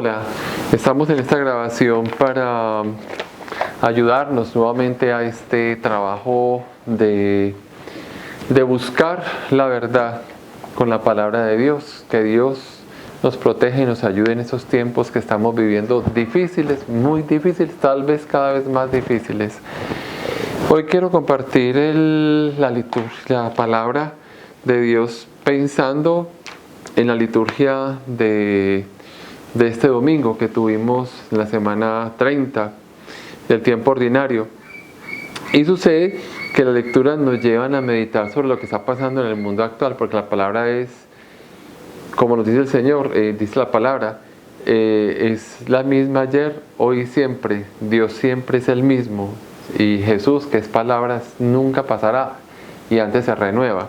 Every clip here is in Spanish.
Hola, estamos en esta grabación para ayudarnos nuevamente a este trabajo de buscar la verdad con la palabra de Dios. Que Dios nos proteja y nos ayude en estos tiempos que estamos viviendo difíciles, muy difíciles, tal vez cada vez más difíciles. Hoy quiero compartir la palabra de Dios pensando en la liturgia de este domingo que tuvimos la semana 30 del tiempo ordinario. Y sucede que las lecturas nos llevan a meditar sobre lo que está pasando en el mundo actual, porque la palabra es, como nos dice el Señor, dice la palabra, es la misma ayer, hoy y siempre. Dios siempre es el mismo. Y Jesús, que es palabras, nunca pasará y antes se renueva.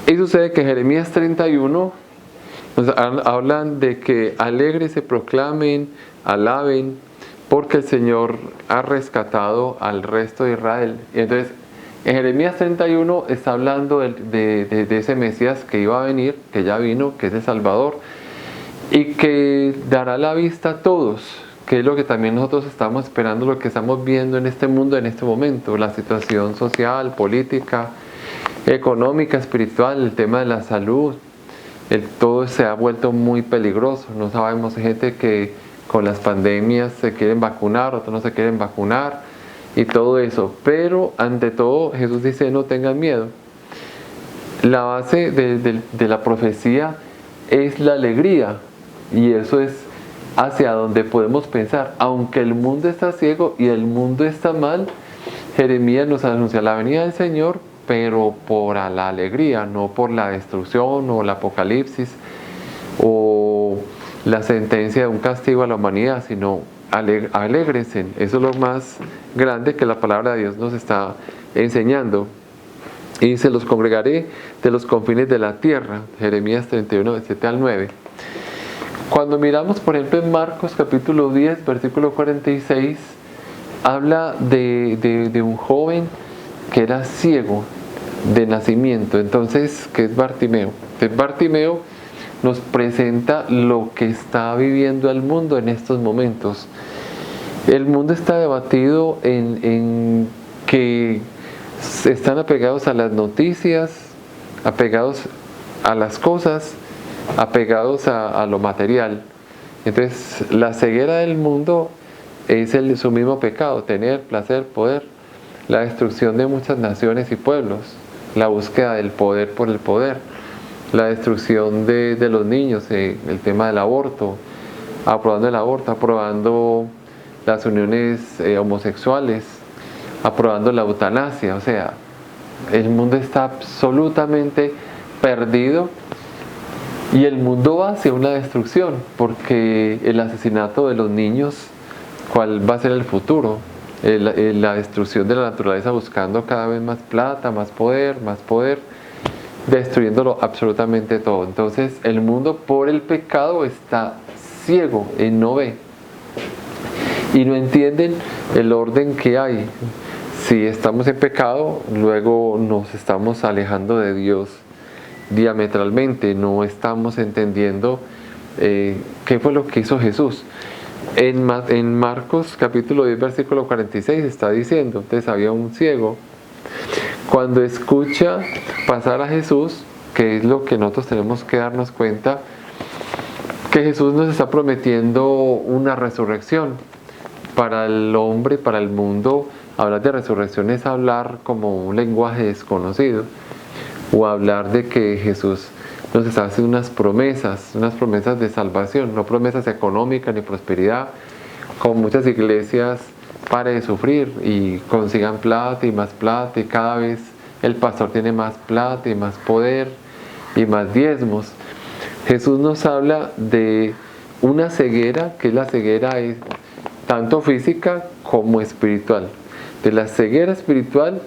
Y sucede que Jeremías 31 nos hablan de que alegres se proclamen, alaben, porque el Señor ha rescatado al resto de Israel. Y entonces, en Jeremías 31 está hablando de ese Mesías que iba a venir, que ya vino, que es el Salvador, y que dará la vista a todos, que es lo que también nosotros estamos esperando, lo que estamos viendo en este mundo en este momento, la situación social, política, económica, espiritual, el tema de la salud. Todo se ha vuelto muy peligroso. No sabemos, gente que con las pandemias se quieren vacunar, otros no se quieren vacunar y todo eso. Pero ante todo Jesús dice: no tengan miedo. La base de la profecía es la alegría, y eso es hacia donde podemos pensar. Aunque el mundo está ciego y el mundo está mal, Jeremías nos anuncia la venida del Señor, pero por la alegría, no por la destrucción o el apocalipsis o la sentencia de un castigo a la humanidad, sino alégrense. Eso es lo más grande que la palabra de Dios nos está enseñando. Y dice: los congregaré de los confines de la tierra. Jeremías 31, 7 al 9. Cuando miramos, por ejemplo, en Marcos capítulo 10, versículo 46, habla de un joven que era ciego de nacimiento. Entonces, ¿qué es Bartimeo? Entonces, Bartimeo nos presenta lo que está viviendo el mundo en estos momentos. El mundo está debatido en que están apegados a las noticias, apegados a las cosas, apegados a lo material. Entonces, la ceguera del mundo es su mismo pecado: tener, placer, poder. La destrucción de muchas naciones y pueblos, la búsqueda del poder por el poder, la destrucción de los niños, el tema del aborto, aprobando las uniones homosexuales, aprobando la eutanasia. O sea, el mundo está absolutamente perdido y el mundo va hacia una destrucción, porque el asesinato de los niños, ¿cuál va a ser el futuro? La destrucción de la naturaleza, buscando cada vez más plata, más poder, destruyéndolo absolutamente todo. Entonces el mundo, por el pecado, está ciego y no ve, y no entienden el orden que hay. Si estamos en pecado, luego nos estamos alejando de Dios diametralmente, no estamos entendiendo qué fue lo que hizo Jesús. En Marcos capítulo 10 versículo 46 está diciendo: entonces había un ciego, cuando escucha pasar a Jesús, que es lo que nosotros tenemos que darnos cuenta, que Jesús nos está prometiendo una resurrección para el hombre, para el mundo. Hablar de resurrección es hablar como un lenguaje desconocido, o hablar de que Jesús nos está haciendo unas promesas de salvación, no promesas económicas ni prosperidad, como muchas iglesias: pare de sufrir y consigan plata, y cada vez el pastor tiene más plata y más poder y más diezmos. Jesús nos habla de una ceguera, que es la ceguera tanto física como espiritual. De la ceguera espiritual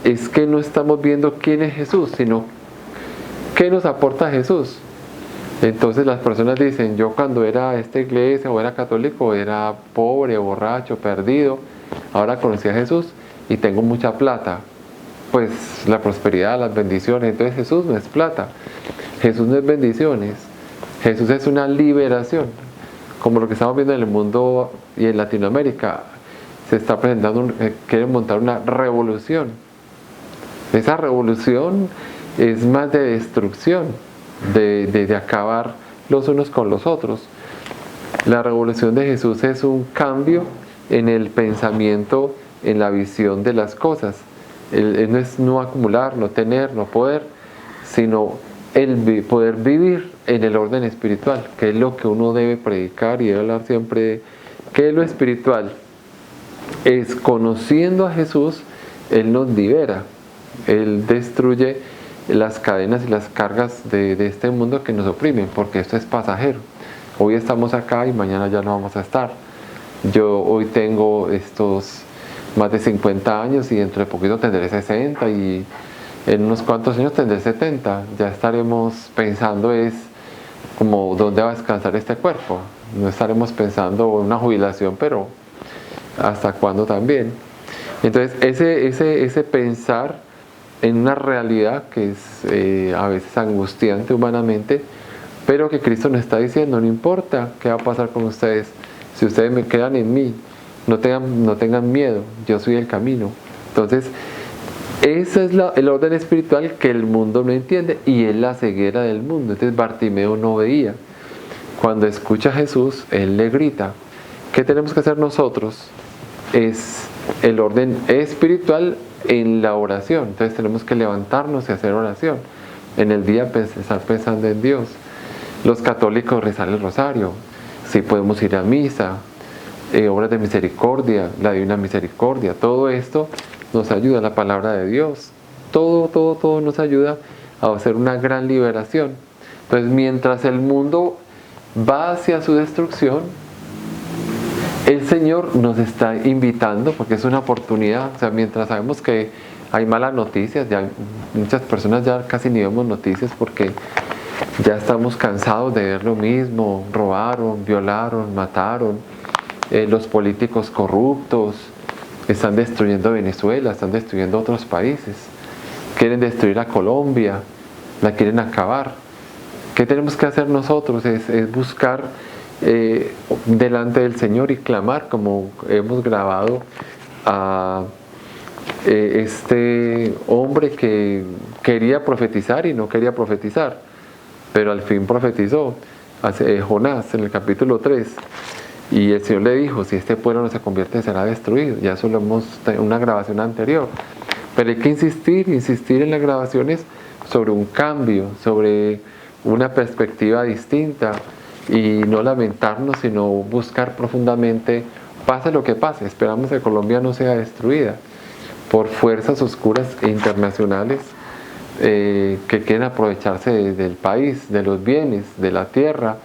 es que no estamos viendo quién es Jesús, sino qué nos aporta Jesús. Entonces las personas dicen: yo cuando era a esta iglesia o era católico era pobre, borracho, perdido, ahora conocí a Jesús y tengo mucha plata. Pues la prosperidad, las bendiciones. Entonces Jesús no es plata, Jesús no es bendiciones, Jesús es una liberación. como lo que estamos viendo en el mundo y en Latinoamérica, se está presentando, quieren montar una revolución. Esa revolución es más de destrucción, de acabar los unos con los otros. La revolución de Jesús es un cambio en el pensamiento, en la visión de las cosas. No es no acumular, no tener, no poder, sino el poder vivir en el orden espiritual, que es lo que uno debe predicar y debe hablar siempre de qué es lo espiritual. Es conociendo a Jesús, Él nos libera, Él destruye las cadenas y las cargas de este mundo que nos oprimen, porque esto es pasajero. Hoy estamos acá y mañana ya no vamos a estar. Yo hoy tengo estos más de 50 años y dentro de poquito tendré 60 y en unos cuantos años tendré 70. Ya estaremos pensando es como dónde va a descansar este cuerpo. No estaremos pensando en una jubilación, pero hasta cuándo también. Entonces ese pensar en una realidad que es a veces angustiante humanamente, pero que Cristo nos está diciendo, no importa qué va a pasar con ustedes, si ustedes me quedan en mí, no tengan miedo, yo soy el camino. Entonces, ese es el orden espiritual que el mundo no entiende y es la ceguera del mundo. Entonces Bartimeo no veía. Cuando escucha a Jesús, él le grita. ¿Qué tenemos que hacer nosotros? Es el orden espiritual en la oración. Entonces tenemos que levantarnos y hacer oración. En el día estar pensando en Dios. Los católicos rezar el rosario. Si podemos ir a misa, obras de misericordia, la divina misericordia, todo esto nos ayuda, la palabra de Dios, todo nos ayuda a hacer una gran liberación. Entonces, mientras el mundo va hacia su destrucción, el Señor nos está invitando, porque es una oportunidad. O sea, mientras sabemos que hay malas noticias, ya muchas personas ya casi ni vemos noticias porque ya estamos cansados de ver lo mismo. Robaron, violaron, mataron, los políticos corruptos están destruyendo Venezuela, están destruyendo otros países, quieren destruir a Colombia, la quieren acabar. ¿Qué tenemos que hacer nosotros? Es buscar delante del Señor y clamar, como hemos grabado a este hombre que quería profetizar y no quería profetizar, pero al fin profetizó, Jonás, en el capítulo 3. Y el Señor le dijo, si este pueblo no se convierte será destruido. Ya eso lo hemos en una grabación anterior. Pero hay que insistir en las grabaciones sobre un cambio, sobre una perspectiva distinta y no lamentarnos, sino buscar profundamente, pase lo que pase. Esperamos que Colombia no sea destruida por fuerzas oscuras e internacionales que quieren aprovecharse del país, de los bienes, de la tierra,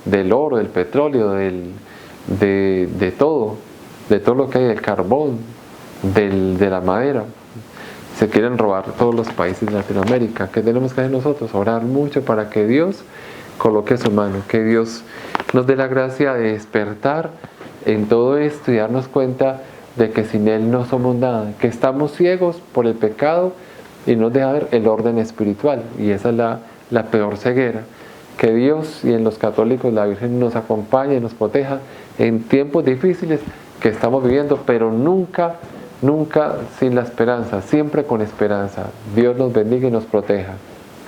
del oro, del petróleo, de todo lo que hay, del carbón, de la madera. Se quieren robar todos los países de Latinoamérica. ¿Qué tenemos que hacer nosotros? Orar mucho para que Dios coloque su mano, que Dios nos dé la gracia de despertar en todo esto y darnos cuenta de que sin Él no somos nada, que estamos ciegos por el pecado y nos deja ver el orden espiritual, y esa es la peor ceguera. Que Dios y en los católicos la Virgen nos acompañe y nos proteja en tiempos difíciles que estamos viviendo, pero nunca sin la esperanza, siempre con esperanza. Dios nos bendiga y nos proteja.